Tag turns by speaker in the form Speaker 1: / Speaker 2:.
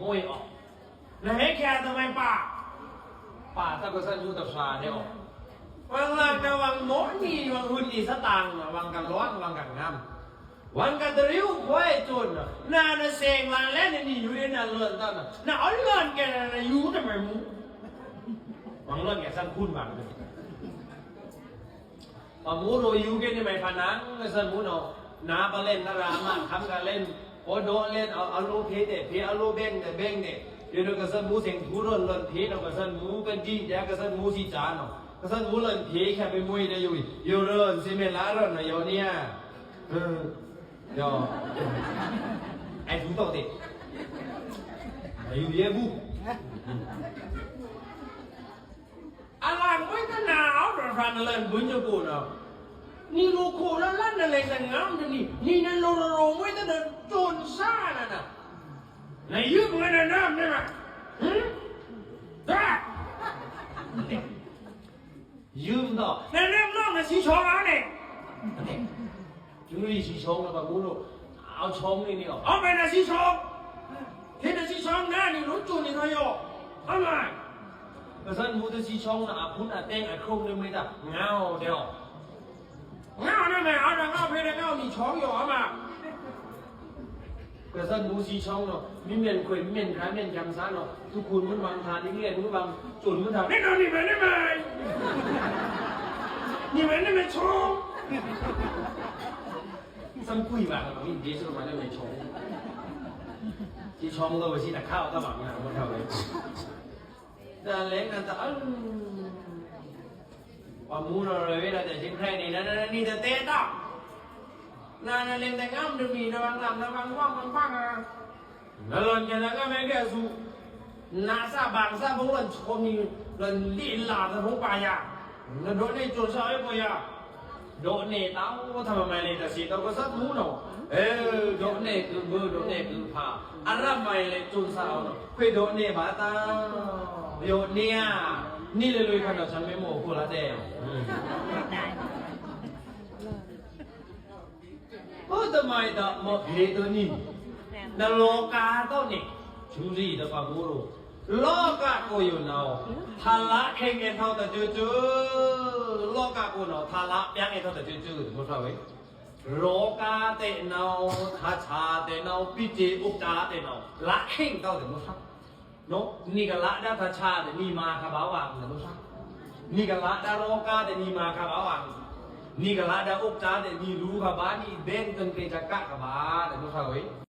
Speaker 1: มวยออกแล้วให้แค่ทำไมป่าถ้าก็สั่นยูตะชาเนี่ยออกวังหลังนะวังโมนี่วังหุ่นอีสตางค์วังกันร้อนวังกันงามวังกันตะริ้วควายจนน่าจะเสงลังแล้วนี่อยู่ในน่าเลื่อนตั้งน่าเอาเลื่อนแกน่ะอยู่ทำไมมูวังเลื่อนแกสั่นคุ้นบังเลยพอมูโรยูแกนี่ไม่พนังสั่นมูเนาะน้าไปเล่นนารามาทำการเล่นโอโดเล่นเอาลูเพเดเพเอาลูเบ้งเนี่ยเดี๋ยวก็สั่นมูเสียงทูเล่นเพเราก็สั่นมูกันจีแจก็สั่นมูสีจานเนาะก็สั่นมูเล่นเพแค่ไปมวยได้อยู่อยู่เรื่องซีเมล่าเรื่องนะโยเนี่ยโยไอ้ถุงโตติไอ้อยู่เยบุอะไรไม่ก็หนาวแต่ฟันเล่นบุญจะกูเนาะนี่ลูกโคแล้วลั่นอะไรแต่งามจังนี่นั่นโลไม่ต้องเดินโจรซ่าน่ะไหนยืมเงินน้ำได้ไหมได้ยืมต่อในน้ำน้องน่ะสีชงเอาเนี่ยจุดนี้สีชงแล้วก็กูรู้เอาชงนี่เอาไปนะสีชงเห็นนะสีชงหน้านี่รู้จุดนี่ทอยอทำไมก็สั่นมูจะสีชงนะอาพุทธอาเต้งอาโครงเลยไม่ได้เงาเดียวเงาเนี่ยไม่เอาแต่เงาเพลงเงานี่ชงอยู่มาก็สั่นมูสีชงเนาะมีเมียนคุยมีเมียนขายเมียนจำซะเนาะทุกคนมันบางทานที่เรียนมันบางจุดมันทำนี่นอนนี่มันได้ไหมนี่มันได้ไหมชงซ้ำคุยแบบนี้ดีสุดมาได้ไหมชงสีชงก็ไปสีตะข้าวตะบังนะคนเท่าเลยแต่เล็กนั่นจะว่ามูนอะไรเวลาแต่ชิ้นแค่นี้นั่นนี่จะเตะต่อนั่นเล่นแต่งามดูมีระวังลำระวังว่างมันฟังอ่ะแล้วหล่นกันแล้วก็ไม่แก่สู้นาซาบางซาพวกหล่นชมนี่หล่นลีลาแต่พวกปายาแล้วโดนในจุดสอยปายาโดนเนต้าทำไมเลยแต่สิเราก็สักมูเนาะโดนเนคือมือโดนเนคือผ้าอะไรไม่เลยจุดสาวเนาะคุยโดนเนบาตาโยนเนี่ยนี่เลยขนาดฉันไม่โม้กูละเด้ทำไมต่อมาเพตัวนี้นโลกาตัวนี้ชูรีเดฟังกูรู้โลกาโกอยู่เนาทาระเข่งเอ็นเท่าแต่จืดโลกาโกเนาทาระยังเอ็นเท่าแต่จืดมั้งครับเว้ยโลกาเตเนาทาชาเตเนาปิจิอุจาเตเนาละเข่งเท่าแต่มั้งครับเนาะนี่ก็ละด้าทาชาแต่นี่มาคาบาวังแต่มั้งครับนี่ก็ละด้าโลกาแต่นี่มาคาบาวังนี่ก็ละด้าอุจาแต่นี่รู้คาบานี่เบนจนเป็นจักรคาบาแต่มั้งครับเว้ย